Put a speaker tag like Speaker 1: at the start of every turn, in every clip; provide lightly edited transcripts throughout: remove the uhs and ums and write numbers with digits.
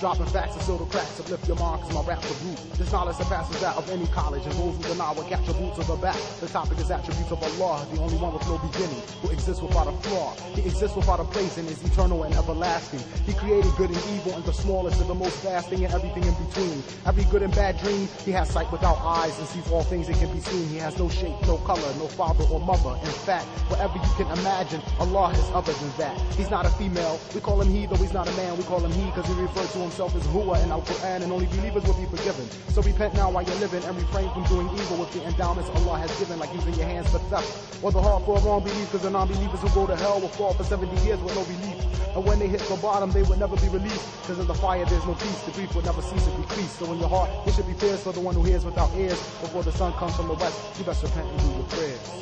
Speaker 1: Dropping facts and soda cracks, uplift your mind cause my rap's a root. This knowledge surpasses that of any college, and those who deny will capture boots of the back. The topic is attributes of Allah, the only one with no beginning, who exists without a flaw. He exists without a place and is eternal and everlasting. He created good and evil and the smallest and the most vast thing and everything in between. Every good and bad dream, he has sight without eyes and sees all things that can be seen. He has no shape, no color, no father or mother. In fact, whatever you can imagine, Allah is other than that. He's not a female, we call him he, though he's not a man. We call him he because he refers to himself as Huwa in Al-Quran, and only believers will be forgiven. So repent now while you're living and refrain from doing evil with the endowments Allah has given, like using your hands for theft or the heart for a wrong belief, because the non-believers who go to hell will fall for 70 years with no relief. And when they hit the bottom, they would never be released, because in the fire there's no peace. The grief would never cease to decrease. So in your heart, there should be fears for the one who hears without ears. Before the sun comes from the west, you best repent and do your prayers.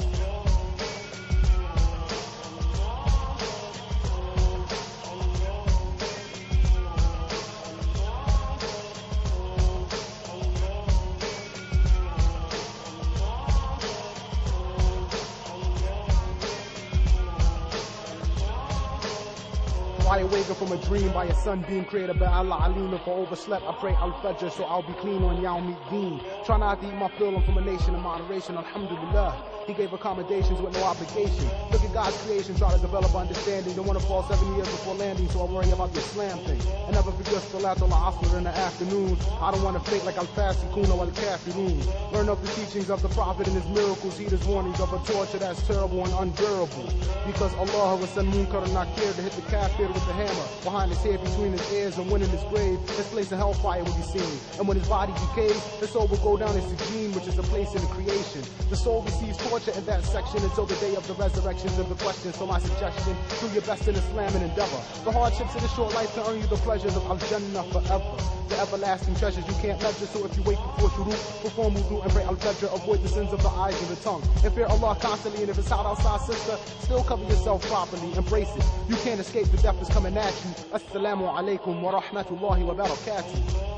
Speaker 1: I awaken from a dream by a sunbeam created by Allah Alim. If I overslept, I pray Al-Fajr, so I'll be clean on Yawm Deen. Try not to eat my fill from a nation in moderation, Alhamdulillah. He gave accommodations with no obligation. Look at God's creation, try to develop understanding. Don't want to fall 7 years before landing, so I worry about the Islam thing. And never forget Salatul Asr in the afternoon. I don't want to fake like Al-Fasiqun or Al-Kafirun. Learn of the teachings of the Prophet and his miracles. Heed his warnings of a torture that's terrible and unbearable. Because Allah will send Munkar and Nakir to hit the kafir with the hammer behind his head, between his ears, and when in his grave, his place in hellfire will be seen. And when his body decays, his soul will go down in Sijin, which is a place in the creation. The soul receives torture in that section until the day of the resurrections of the questions. So my suggestion, do your best in Islam and endeavor. The hardships of this short life can earn you the pleasures of Al-Jannah forever. The everlasting treasures you can't measure. So if you wait before shuruk, perform wudu and pray Al-Fajr, avoid the sins of the eyes and the tongue. And fear Allah constantly, and if it's hot outside, sister, still cover yourself properly, embrace it. You can't escape, the death is coming at you. Assalamu alaikum wa rahmatullahi wa barakatuh.